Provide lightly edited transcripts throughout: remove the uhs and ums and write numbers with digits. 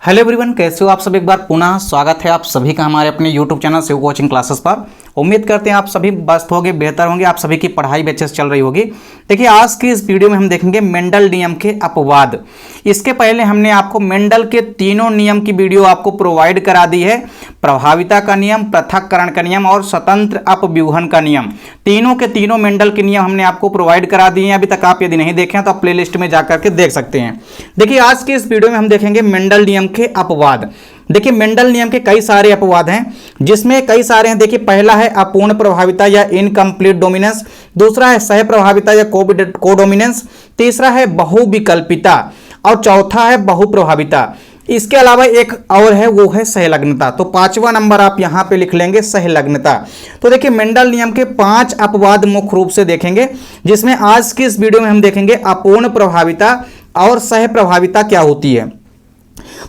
Hello everyone, कैसे हो आप सब। एक बार पुनः स्वागत है आप सभी का हमारे अपने YouTube channel Shiv coaching classes पर। उम्मीद करते हैं आप सभी मस्त होंगे, बेहतर होंगे, आप सभी की पढ़ाई भी अच्छे से चल रही होगी। देखिए, आज की इस वीडियो में हम देखेंगे मेंडल नियम के अपवाद। इसके पहले हमने आपको मेंडल के तीनों नियम की वीडियो आपको प्रोवाइड करा दी है। प्रभाविता का नियम, पृथक्करण का नियम और स्वतंत्र अपव्यूहन का नियम, तीनों के तीनों मेंडल के नियम हमने आपको प्रोवाइड करा दिए हैं। अभी तक आप यदि नहीं देखें तो आप प्लेलिस्ट में जाकर के देख सकते हैं। देखिए, आज की इस वीडियो में हम देखेंगे मेंडल नियम के अपवाद। देखिए, मेंडल नियम के कई सारे अपवाद हैं, जिसमें कई सारे हैं। देखिए, पहला है अपूर्ण प्रभाविता या इनकम्प्लीट डोमिनेंस, दूसरा है सह प्रभाविता या कोडोमिनेंस, तीसरा है बहुविकल्पिता और चौथा है बहुप्रभाविता। इसके अलावा एक और है, वो है सहलग्नता। तो पांचवा नंबर आप यहां पे लिख लेंगे सहलग्नता। तो देखिए, मेंडल नियम के 5 अपवाद मुख्य रूप से देखेंगे, जिसमें आज की इस वीडियो में हम देखेंगे अपूर्ण प्रभाविता और सह प्रभाविता क्या होती है।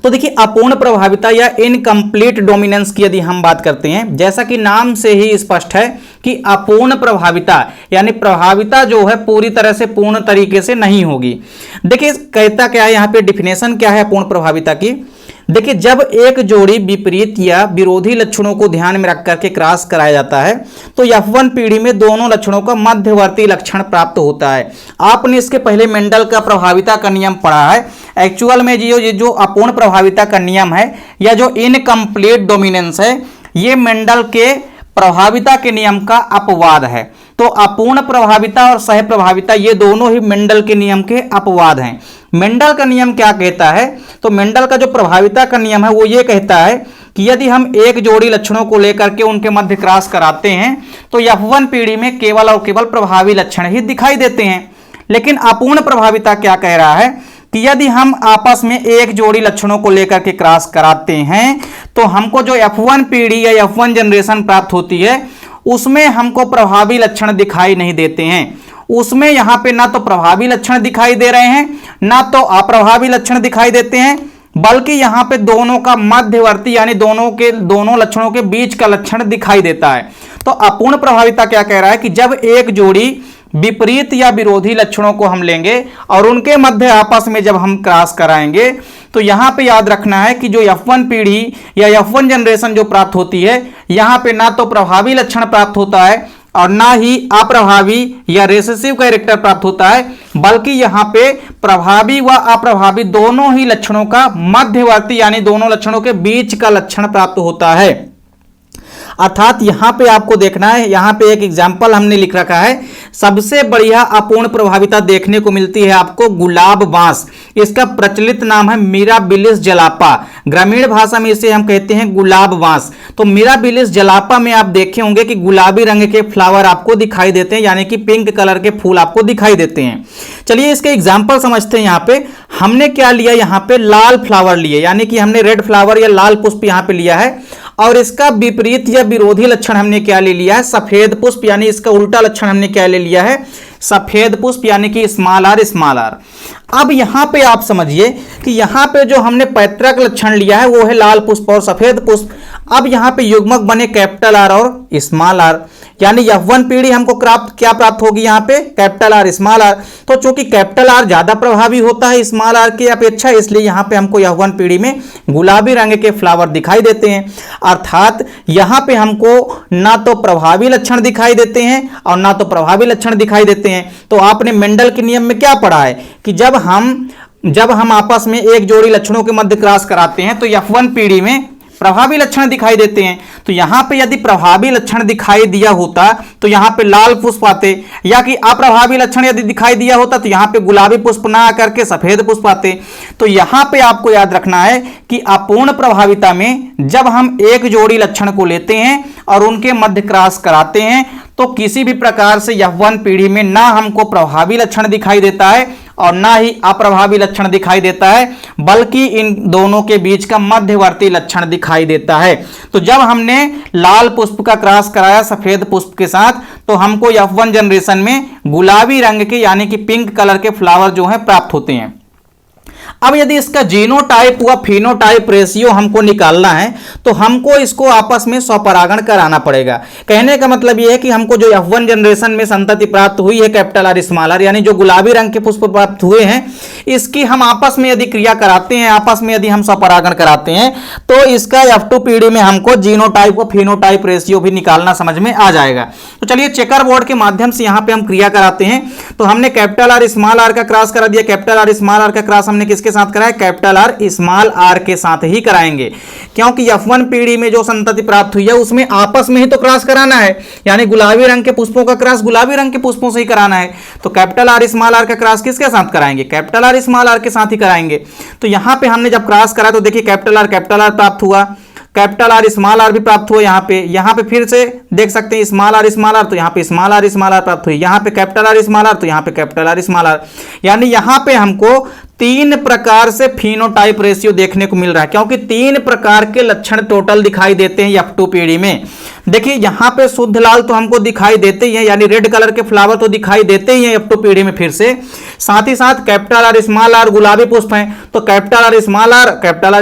तो देखिए, अपूर्ण प्रभाविता या इनकम्प्लीट डोमिनेंस की यदि हम बात करते हैं, जैसा कि नाम से ही स्पष्ट है कि अपूर्ण प्रभाविता यानी प्रभाविता जो है पूरी तरह से पूर्ण तरीके से नहीं होगी। देखिए, कहता क्या है, यहाँ पे डिफिनेशन क्या है अपूर्ण प्रभाविता की। देखिए, जब एक जोड़ी विपरीत या विरोधी लक्षणों को ध्यान में रख करके क्रॉस कराया जाता है तो F1 पीढ़ी में दोनों लक्षणों का मध्यवर्ती लक्षण प्राप्त होता है। आपने इसके पहले मेंडल का प्रभाविता का नियम पढ़ा है। एक्चुअल में जो अपूर्ण प्रभाविता का नियम है या जो इनकम्प्लीट डोमिनेंस है, ये मेंडल के प्रभाविता के नियम का अपवाद है। तो अपूर्ण प्रभाविता और सह प्रभाविता ये दोनों ही मेंडल के नियम के अपवाद हैं। मेंडल का नियम क्या कहता है, तो मेंडल का जो प्रभाविता का नियम है वो ये कहता है कि यदि हम एक जोड़ी लक्षणों को लेकर के उनके मध्य क्रॉस कराते हैं तो F1 पीढ़ी में केवल और केवल प्रभावी लक्षण ही दिखाई देते हैं। लेकिन अपूर्ण प्रभाविता क्या कह रहा है कि यदि हम आपस में एक जोड़ी लक्षणों को लेकर के क्रॉस कराते हैं तो हमको जो F1 पीढ़ी या F1 जनरेशन प्राप्त होती है उसमें हमको प्रभावी लक्षण दिखाई नहीं देते हैं। उसमें यहां पे ना तो प्रभावी लक्षण दिखाई दे रहे हैं, ना तो अप्रभावी लक्षण दिखाई देते हैं, बल्कि यहां पे दोनों का मध्यवर्ती यानी दोनों लक्षणों के बीच का लक्षण दिखाई देता है। तो अपूर्ण प्रभाविता क्या कह रहा है कि जब एक जोड़ी विपरीत या विरोधी लक्षणों को हम लेंगे और उनके मध्य आपस में जब हम क्रॉस कराएंगे तो यहां पे याद रखना है कि जो F1 पीढ़ी या F1 जनरेशन जो प्राप्त होती है, यहां पे ना तो प्रभावी लक्षण प्राप्त होता है और ना ही अप्रभावी या रेसेसिव कैरेक्टर प्राप्त होता है, बल्कि यहां पे प्रभावी व अप्रभावी दोनों ही लक्षणों का मध्यवर्ती यानी दोनों लक्षणों के बीच का लक्षण प्राप्त होता है। अर्थात यहां पे आपको देखना है, यहां पे एक एग्जाम्पल हमने लिख रखा है। सबसे बढ़िया अपूर्ण प्रभाविता देखने को मिलती है आपको गुलाब बांस। इसका प्रचलित नाम है मिराबिलिस जलापा, ग्रामीण भाषा में इसे हम कहते हैं गुलाब बांस। तो मिराबिलिस जलापा में आप देखे होंगे कि गुलाबी रंग के फ्लावर आपको दिखाई देते हैं, यानी कि पिंक कलर के फूल आपको दिखाई देते हैं। चलिए इसके एग्जाम्पल समझते हैं। यहाँ पे हमने क्या लिया, यहाँ पे लाल फ्लावर लिए, यानी कि हमने रेड फ्लावर या लाल पुष्प यहाँ पे लिया है, और इसका विपरीत या विरोधी लक्षण हमने क्या ले लिया है, सफेद पुष्प, यानी इसका उल्टा लक्षण हमने क्या ले लिया है, सफेद पुष्प, यानी कि स्मॉल आर। अब यहां पे आप समझिए कि यहां पे जो हमने पैतृक लक्षण लिया है वो है लाल पुष्प और सफेद पुष्प। अब यहां पे युग्मक बने कैपिटल आर और स्मॉल आर, यानी F1 पीढ़ी हमको क्या प्राप्त होगी, यहाँ पे कैपिटल आर स्मॉल आर। तो चूंकि कैपिटल आर ज्यादा प्रभावी होता है स्मॉल आर की अपेक्षा, इसलिए यहाँ पे हमको F1 पीढ़ी में गुलाबी रंग के फ्लावर दिखाई देते हैं। अर्थात यहाँ पे हमको ना तो प्रभावी लक्षण दिखाई देते हैं और ना तो प्रभावी लक्षण दिखाई देते हैं। तो आपने मेंडल के नियम में क्या पढ़ा है कि जब हम आपस में एक जोड़ी लक्षणों के मध्य क्रॉस कराते हैं तो F1 पीढ़ी में प्रभावी लक्षण दिखाई देते हैं। तो यहां पे यदि प्रभावी लक्षण दिखाई दिया होता तो यहां पे लाल पुष्प आते, या कि अप्रभावी लक्षण यदि दिखाई दिया होता तो यहां पे गुलाबी पुष्प ना आकर के सफेद पुष्प आते। तो यहां पे आपको याद रखना है कि अपूर्ण प्रभाविता में जब हम एक जोड़ी लक्षण को लेते हैं और उनके मध्य क्रॉस कराते हैं तो किसी भी प्रकार से F1 पीढ़ी में ना हमको प्रभावी लक्षण दिखाई देता है और ना ही अप्रभावी लक्षण दिखाई देता है, बल्कि इन दोनों के बीच का मध्यवर्ती लक्षण दिखाई देता है। तो जब हमने लाल पुष्प का क्रॉस कराया सफेद पुष्प के साथ तो हमको F1 जनरेशन में गुलाबी रंग के यानी कि पिंक कलर के फ्लावर जो है प्राप्त होते हैं। अब यदि इसका जीनोटाइप व फिनोटाइप रेशियो हमको निकालना है तो हमको इसको आपस में स्वपरागण कराना पड़ेगा। कहने का मतलब यह है कि हमको जो F1 जनरेशन में संतति प्राप्त हुई है कैपिटल आर स्मॉल आर, यानी जो गुलाबी रंग के पुष्प प्राप्त हुए हैं, इसकी हम आपस में यदि क्रिया कराते हैं, आपस में यदि हम स्वपरागण कराते हैं तो इसका F2 पीढ़ी में हमको जीनोटाइप व फिनोटाइप रेशियो भी निकालना समझ में आ जाएगा। तो चलिए चेकर बोर्ड के माध्यम से यहाँ पे हम क्रिया कराते हैं। तो हमने कैपिटल आर स्मॉल आर का क्रॉस करा दिया। कैपिटल आर स्मॉल आर का क्रॉस हमने किसके साथ कराया? कैपिटल आर स्मॉल आर के साथ ही कराएंगे, क्योंकि F1 पीढ़ी में जो संतति प्राप्त हुई है उसमें आपस में ही तो क्रॉस कराना है, यानी गुलाबी रंग के पुष्पों का क्रॉस गुलाबी रंग के पुष्पों से ही कराना है। तो कैपिटल आर स्मॉल आर का क्रॉस किसके साथ कराएंगे? कैपिटल आर स्मॉल आर के साथ ही कराएंगे। तो यहां पे हमने जब क्रॉस करा तो देखिए कैपिटल आर प्राप्त हुआ, कैपिटल आर स्मॉल आर भी प्राप्त हुआ। यहाँ पे फिर से देख सकते हैं स्मॉल आर, तो यहाँ पे स्मॉल आर प्राप्त हुई। यहाँ पे कैपिटल आर स्मॉल आर, तो यहाँ पे कैपिटल आर स्मॉल आर, यानी यहाँ पे हमको 3 प्रकार से फिनोटाइप रेशियो देखने को मिल रहा है, क्योंकि 3 प्रकार के लक्षण टोटल दिखाई देते हैं F2 पीढ़ी में। देखिए यहाँ पे शुद्ध लाल तो हमको दिखाई देते ही हैं, यानी रेड कलर के फ्लावर तो दिखाई देते ही हैं F2 पीढ़ी में। फिर से साथ ही साथ कैपिटल आर स्मॉल आर गुलाबी पुष्प हैं, तो कैपिटल आर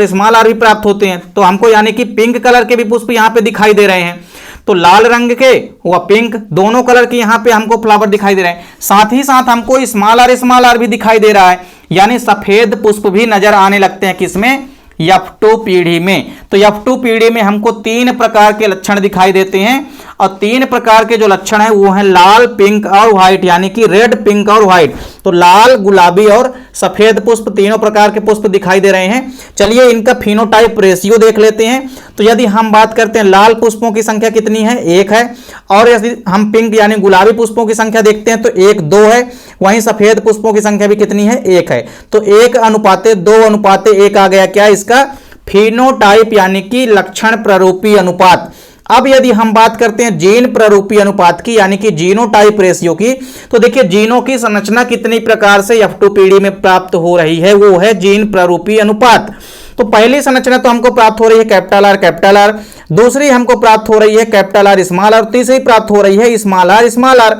स्मॉल आर भी प्राप्त होते हैं। तो हमको यानी कि पिंक कलर के भी पुष्प यहाँ पे दिखाई दे रहे हैं। तो लाल रंग के व पिंक दोनों कलर के यहाँ पे हमको फ्लावर दिखाई दे रहे हैं। साथ ही साथ हमको स्मॉल आर भी दिखाई दे रहा है, यानी सफेद पुष्प भी नजर आने लगते हैं किसमें? F2 पीढ़ी में। तो F2 पीढ़ी में हमको 3 प्रकार के लक्षण दिखाई देते हैं, और 3 प्रकार के जो लक्षण है वो है लाल, पिंक और व्हाइट, यानी कि रेड, पिंक और व्हाइट। तो लाल, गुलाबी और सफेद पुष्प तीनों प्रकार के पुष्प दिखाई दे रहे हैं। चलिए इनका फिनोटाइप रेशियो देख लेते हैं। तो यदि हम बात करते हैं लाल पुष्पों की संख्या कितनी है? 1 है। और यदि हम पिंक यानी गुलाबी पुष्पों की संख्या देखते हैं तो 1, 2 है। वहीं सफेद पुष्पों की संख्या भी कितनी है? 1 है। तो 1:2:1 आ गया क्या? इसका फिनोटाइप यानी कि लक्षण प्ररूपी अनुपात। अब यदि हम बात करते हैं जीन प्ररूपी अनुपात की, यानी कि जीनोटाइप रेशियो की, तो देखिए जीनों की संरचना कितनी प्रकार से F2 पीढ़ी में प्राप्त हो रही है, वो है जीन प्ररूपी अनुपात। तो पहली संरचना तो हमको प्राप्त हो रही है कैपिटल आर, दूसरी हमको प्राप्त हो रही है कैपिटल आर स्मॉल आर, तीसरी प्राप्त हो रही है स्मॉल आर।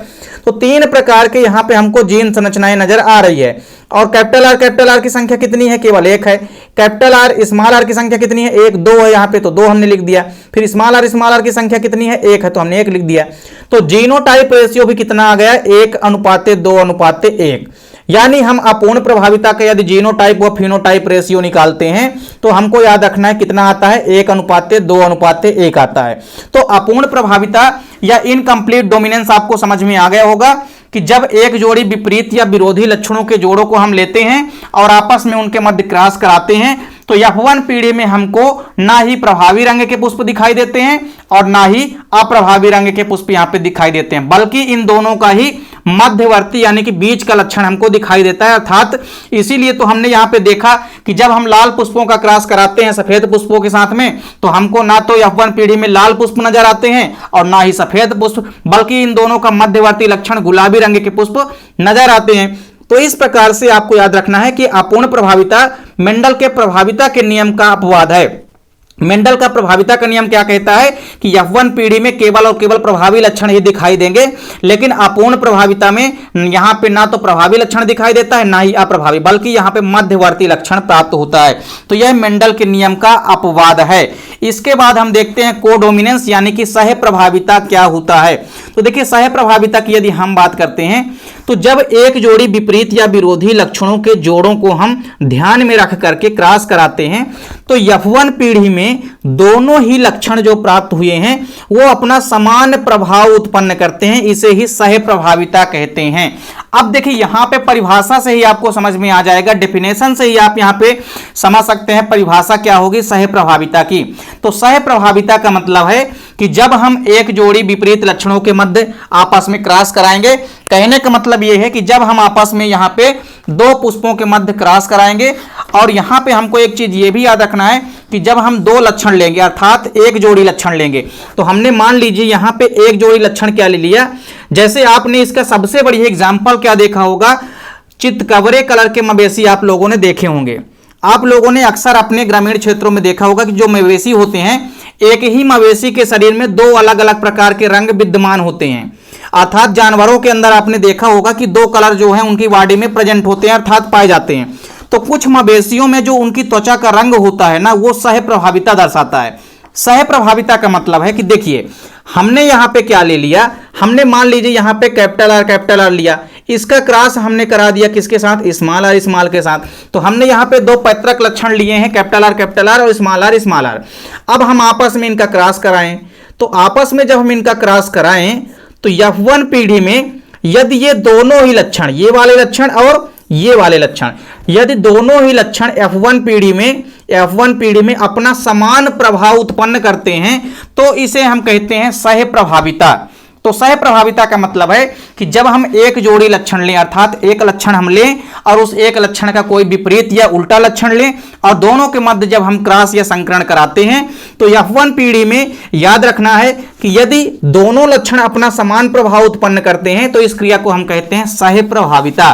तो 3 प्रकार के यहाँ पे हमको जीन संरचनाएं नजर आ रही है। और कैपिटल आर की संख्या कितनी है? केवल 1 है। कैपिटल आर स्मॉल आर की संख्या कितनी है? 1, 2 है यहाँ पे, तो 2 हमने लिख दिया। फिर स्मॉल आर की संख्या कितनी है? 1 है, तो हमने 1 लिख दिया। तो जीनोटाइप रेशियो भी कितना आ गया? 1:2:1। यानी हम अपूर्ण प्रभाविता का यदि जीनोटाइप व फिनोटाइप रेशियो निकालते हैं तो हमको याद रखना है कितना आता है? 1:2:1 आता है। तो अपूर्ण प्रभाविता या इनकम्प्लीट डोमिनेंस आपको समझ में आ गया होगा कि जब एक जोड़ी विपरीत या विरोधी लक्षणों के जोड़ों को हम लेते हैं और आपस में उनके मध्य क्रॉस कराते हैं तो F1 पीढ़ी में हमको ना ही प्रभावी रंग के पुष्प दिखाई देते हैं और ना ही अप्रभावी रंग के पुष्प यहाँ पे दिखाई देते हैं, बल्कि इन दोनों का ही मध्यवर्ती यानी कि बीच का लक्षण हमको दिखाई देता है। अर्थात इसीलिए तो हमने यहाँ पे देखा कि जब हम लाल पुष्पों का क्रॉस कराते हैं सफेद पुष्पों के साथ में तो हमको ना तो F1 पीढ़ी में लाल पुष्प नजर आते हैं और ना ही सफेद पुष्प, बल्कि इन दोनों का मध्यवर्ती लक्षण गुलाबी रंग के पुष्प नजर आते हैं। तो इस प्रकार से आपको याद रखना है कि अपूर्ण प्रभाविता मेंडल के प्रभाविता के नियम का अपवाद है। मेंडल का प्रभाविता का नियम क्या कहता है कि F1 पीढ़ी में केवल और केवल प्रभावी लक्षण ही दिखाई देंगे, लेकिन अपूर्ण प्रभाविता में यहां पे ना तो प्रभावी लक्षण दिखाई देता है ना ही अप्रभावी, बल्कि यहां पे मध्यवर्ती लक्षण प्राप्त होता है। तो यह मेंडल के नियम का अपवाद है। इसके बाद हम देखते हैं कोडोमिनेंस यानी कि सह प्रभाविता क्या होता है। तो देखिए सह प्रभाविता की यदि हम बात करते हैं तो जब एक जोड़ी विपरीत या विरोधी लक्षणों के जोड़ों को हम ध्यान में रख करके क्रॉस कराते हैं तो F1 पीढ़ी में दोनों ही लक्षण जो प्राप्त हुए हैं वो अपना समान प्रभाव उत्पन्न करते हैं, इसे ही सह प्रभाविता कहते हैं। अब देखिए यहां पे परिभाषा से ही आपको समझ में आ जाएगा, डेफिनेशन से ही आप यहां पे समझ सकते हैं परिभाषा क्या होगी सह प्रभाविता की। तो सह प्रभाविता का मतलब है कि जब हम एक जोड़ी विपरीत लक्षणों के मध्य आपस में क्रॉस कराएंगे, कहने का मतलब यह है कि जब हम आपस में यहां पे 2 पुष्पों के मध्य क्रॉस कराएंगे, और यहां पे हमको एक चीज ये भी याद रखना है कि जब हम 2 लक्षण लेंगे अर्थात एक जोड़ी लक्षण लेंगे, तो हमने मान लीजिए यहां पे एक जोड़ी लक्षण क्या ले लिया, जैसे आपने इसका सबसे बड़ी एग्जांपल क्या देखा होगा, चितकबरे कलर के मवेशी आप लोगों ने देखे होंगे। आप लोगों ने अक्सर अपने ग्रामीण क्षेत्रों में देखा होगा कि जो मवेशी होते हैं एक ही मवेशी के शरीर में 2 अलग अलग प्रकार के रंग विद्यमान होते हैं। अर्थात जानवरों के अंदर आपने देखा होगा कि 2 कलर जो हैं उनकी बॉडी में प्रेजेंट होते हैं अर्थात पाए जाते हैं। तो कुछ मवेशियों में जो उनकी त्वचा का रंग होता है ना, वो सह प्रभाविता दर्शाता है। सह प्रभाविता का मतलब है कि देखिए हमने यहाँ पे क्या ले लिया, हमने मान लीजिए यहाँ पे कैपिटल आर लिया, इसका क्रॉस हमने करा दिया किसके साथ, स्मॉल के साथ। तो हमने यहाँ पे दो पैतृक लक्षण लिए हैं, कैपिटल आर और स्मॉल आर। अब हम आपस में इनका क्रॉस कराएं, तो आपस में जब हम इनका क्रॉस कराएं तो F1 पीढ़ी में यदि ये दोनों ही लक्षण, ये वाले लक्षण और ये वाले लक्षण, यदि दोनों ही लक्षण F1 पीढ़ी में अपना समान प्रभाव उत्पन्न करते हैं तो इसे हम कहते हैं सह प्रभाविता। तो सह प्रभाविता का मतलब है कि जब हम एक जोड़ी लक्षण लें, अर्थात एक लक्षण हम लें और उस एक लक्षण का कोई विपरीत या उल्टा लक्षण लें और दोनों के मध्य जब हम क्रॉस या संकरण कराते हैं तो F1 पीढ़ी में याद रखना है कि यदि दोनों लक्षण अपना समान प्रभाव उत्पन्न करते हैं तो इस क्रिया को हम कहते हैं सह प्रभाविता।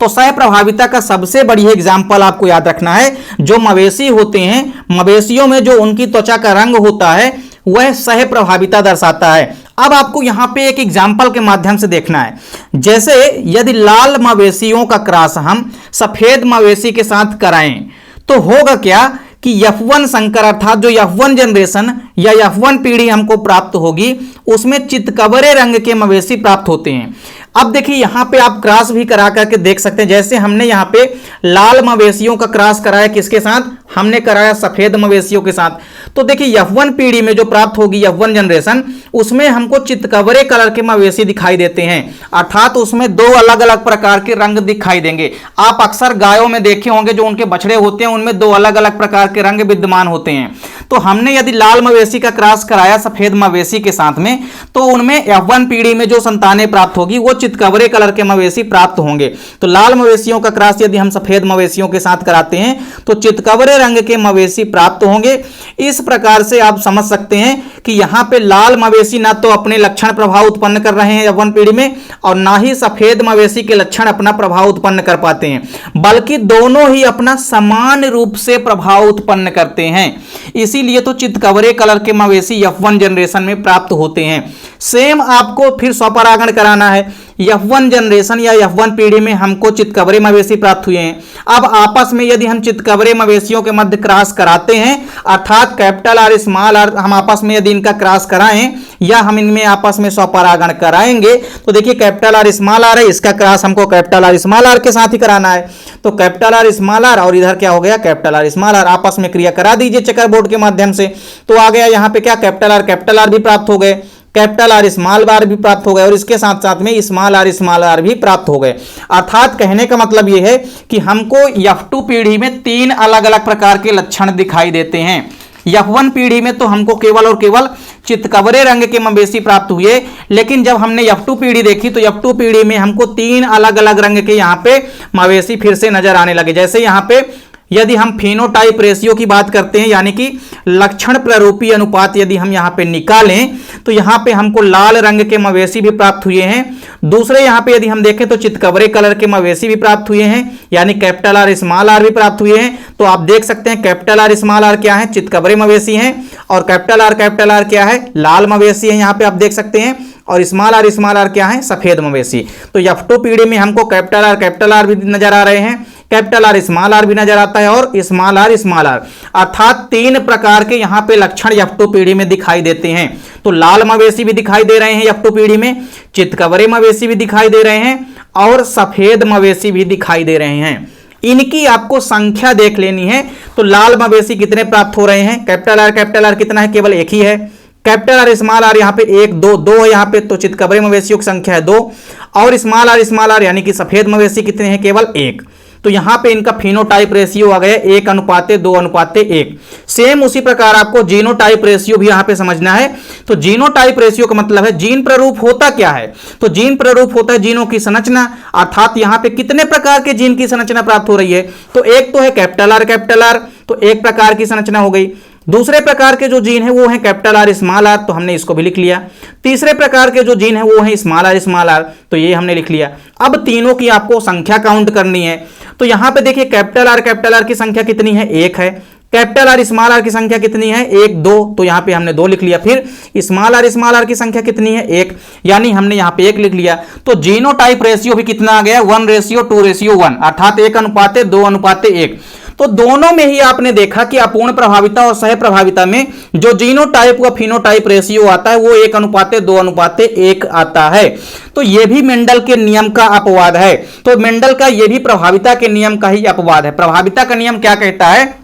तो सह प्रभाविता का सबसे बढ़िया एग्जाम्पल आपको याद रखना है, जो मवेशी होते हैं, मवेशियों में जो उनकी त्वचा का रंग होता है वह सह प्रभाविता दर्शाता है। अब आपको यहां पे एक एग्जाम्पल के माध्यम से देखना है, जैसे यदि लाल मवेशियों का क्रॉस हम सफेद मवेशी के साथ कराएं तो होगा क्या कि F1 संकर अर्थात जो F1 जनरेशन या F1 पीढ़ी हमको प्राप्त होगी उसमें चितकबरे रंग के मवेशी प्राप्त होते हैं। अब देखिए यहां पे आप क्रॉस भी करा करके देख सकते हैं, जैसे हमने यहां पे लाल मवेशियों का क्रॉस कराया किसके साथ, हमने कराया सफेद मवेशियों के साथ। तो देखिए F1 पीढ़ी में जो प्राप्त होगी F1 जनरेशन, उसमें हमको चितकबरे कलर के मवेशी दिखाई देते हैं, अर्थात उसमें दो अलग अलग प्रकार के रंग दिखाई देंगे। आप अक्सर गायों में देखे होंगे जो उनके बछड़े होते हैं उनमें दो अलग अलग प्रकार के रंग विद्यमान होते हैं। तो हमने यदि लाल मवेशी का क्रॉस कराया सफेद मवेशी के साथ में तो उनमें F1 पीढ़ी में जो संतानें प्राप्त होगी वो चितकबरे कलर के मवेशी प्राप्त होंगे। तो लाल मवेशियों का क्रॉस यदि हम सफेद मवेशियों के साथ कराते हैं तो चितकबरे रंग के मवेशी प्राप्त होंगे। इस प्रकार से आप समझ सकते हैं कि यहाँ पे लाल मवेशी ना तो अपने लक्षण प्रभाव उत्पन्न कर रहे हैं F1 पीढ़ी में और ना ही सफेद मवेशी के लक्षण अपना प्रभाव उत्पन्न कर पाते हैं, बल्कि दोनों ही अपना समान रूप से प्रभाव उत्पन्न करते हैं। इसीलिए तो चितकबरे कलर के मवेशी F1 जनरेशन में प्राप्त होते हैं। सेम आपको फिर स्वपरागण कराना है। F1 जनरेशन या F1 पीढ़ी में हमको चितकबरे मवेशी प्राप्त हुए हैं। अब आपस में यदि हम चितकबरे मवेशियों के मध्य क्रॉस कराते हैं, अर्थात कैपिटल आर स्मॉल आर हम आपस में यदि इनका क्रॉस कराएं या हम इनमें आपस में स्वपरागण कराएंगे तो देखिए कैपिटल आर स्मॉल आर है, इसका क्रॉस हमको कैपिटल आर स्मॉल आर के साथ ही कराना है। तो कैपिटल आर स्मॉल आर और इधर क्या हो गया कैपिटल आर स्मॉल आर, आपस में क्रिया करा दीजिए चेकर बोर्ड के माध्यम से। तो आ गया यहाँ पे क्या कैपिटल आर भी प्राप्त हो गए, कैपिटल आर स्मॉल आर भी प्राप्त हो गए और इसके साथ साथ में स्मॉल आर भी प्राप्त हो गए। अर्थात कहने का मतलब यह है कि हमको F2 पीढ़ी में तीन अलग अलग प्रकार के लक्षण दिखाई देते हैं। F1 पीढ़ी में तो हमको केवल और केवल चितकबरे रंग के मवेशी प्राप्त हुए, लेकिन जब हमने F2 पीढ़ी देखी तो F2 पीढ़ी में हमको तीन अलग अलग रंग के यहाँ पे मवेशी फिर से नजर आने लगे। जैसे यहाँ पे यदि हम फिनोटाइप रेशियो की बात करते हैं, यानी कि लक्षण प्ररूपी अनुपात यदि हम यहाँ पे निकालें तो यहाँ पे हमको लाल रंग के मवेशी भी प्राप्त हुए हैं। दूसरे यहाँ पे यदि हम देखें तो चितकबरे कलर के मवेशी भी प्राप्त हुए हैं, यानी कैपिटल आर स्मॉल आर भी प्राप्त हुए हैं। तो आप देख सकते हैं कैपिटल आर स्मॉल आर क्या है, चितकबरे मवेशी हैं, और कैपिटल आर क्या है, लाल मवेशी है, यहाँ पे आप देख सकते हैं। और स्मॉल आर क्या है, सफेद मवेशी। तो F2 पीढ़ी में हमको कैपिटल आर भी नजर आ रहे हैं, कैपिटल आर स्मॉल आर भी नजर आता है और स्मॉल आर, अर्थात तीन प्रकार के यहाँ पे लक्षण F2 पीढ़ी में दिखाई देते हैं। तो लाल मवेशी भी दिखाई दे रहे हैं F2 पीढ़ी में, चितकबरे मवेशी भी दिखाई दे रहे हैं और सफेद मवेशी भी दिखाई दे रहे हैं। इनकी आपको संख्या देख लेनी है। तो लाल मवेशी कितने प्राप्त हो रहे हैं, कैपिटल आर कितना है, केवल एक ही है। कैपिटल आर स्मॉल आर यहाँ पे एक दो है यहाँ पे, तो चितकबरे मवेशियों की संख्या है 2 और स्मॉल आर यानी कि सफेद मवेशी कितने हैं, केवल 1। तो यहाँ पे इनका फिनोटाइप रेशियो आ गया 1:2:1। सेम उसी प्रकार आपको जीनोटाइप रेशियो भी यहाँ पे समझना है। तो जीनोटाइप रेशियो का मतलब है जीन प्ररूप होता क्या है, तो जीन प्ररूप होता है जीनों की संरचना, अर्थात यहाँ पे कितने प्रकार के जीन की संरचना प्राप्त हो रही है। तो एक तो है कैपिटल आर, तो एक प्रकार की संरचना हो गई। दूसरे प्रकार के जो जीन है वो है कैपिटल आर स्मॉल आर, तो हमने इसको भी लिख लिया। तीसरे प्रकार के जो जीन है वो है स्मॉल आर, तो ये हमने लिख लिया। अब तीनों की आपको संख्या काउंट करनी है। तो यहाँ पे देखिए कैपिटल आर की संख्या कितनी है, 1 है। कैपिटल आर स्मॉल आर की संख्या कितनी है 1 2, तो यहां पे हमने 2 लिख लिया। फिर स्मॉल आर की संख्या कितनी है 1, यानी हमने यहां पे 1 लिख लिया। तो जीनोटाइप रेशियो भी कितना आ गया 1:2:1, अर्थात 1:2:1। तो दोनों में ही आपने देखा कि अपूर्ण प्रभाविता और सह प्रभाविता में जो जीनोटाइप व फिनोटाइप रेशियो आता है वो 1:2:1 आता है। तो यह भी मेंडल के नियम का अपवाद है। तो मेंडल का यह भी प्रभाविता के नियम का ही अपवाद है। प्रभाविता का नियम क्या कहता है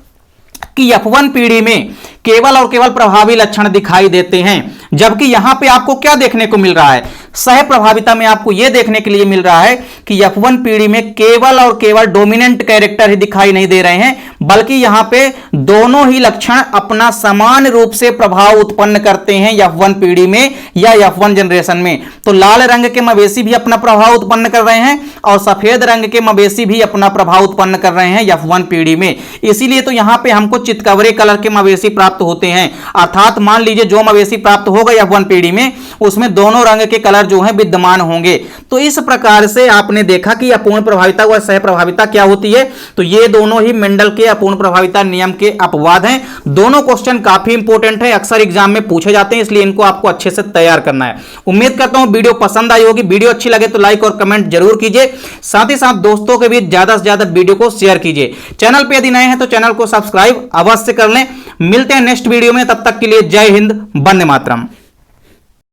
कि F1 पीढ़ी में केवल और केवल प्रभावी लक्षण दिखाई देते हैं, जबकि यहां पे आपको क्या देखने को मिल रहा है, सह प्रभाविता में आपको यह देखने के लिए मिल रहा है कि F1 पीढ़ी में केवल और केवल डोमिनेंट कैरेक्टर ही दिखाई नहीं दे रहे हैं, बल्कि यहां पे दोनों ही लक्षण अपना समान रूप से प्रभाव उत्पन्न करते हैं F1 पीढ़ी में या F1 जनरेशन में। तो लाल रंग के मवेशी भी अपना प्रभाव उत्पन्न कर रहे हैं और सफेद रंग के मवेशी भी अपना प्रभाव उत्पन्न कर रहे हैं F1 पीढ़ी में। इसीलिए तो यहां पे हमको चितकबरे कलर के मवेशी प्राप्त होते हैं, अर्थात मान लीजिए जो मवेशी प्राप्त होगा F1 पीढ़ी में उसमें दोनों रंग के कलर जो है विद्यमान होंगे। तो इस प्रकार से आपने देखा कि अपूर्ण प्रभाविता व सह प्रभाविता क्या होती है। तो ये दोनों ही मेंडल के अपूर्ण प्रभाविता नियम के अपवाद हैं। दोनों क्वेश्चन काफी इंपॉर्टेंट है, अक्सर एग्जाम में पूछे जाते हैं, इसलिए इनको आपको अच्छे से तैयार करना है। उम्मीद करता हूं वीडियो पसंद आई होगी। वीडियो अच्छी लगे तो लाइक और कमेंट जरूर कीजिए, साथ ही साथ दोस्तों के बीच ज्यादा से ज्यादा वीडियो को शेयर कीजिए। चैनल पे यदि नए हैं तो चैनल को सब्सक्राइब अवश्य कर लें। मिलते हैं नेक्स्ट वीडियो में, तब तक के लिए जय हिंद, वंदे मातरम।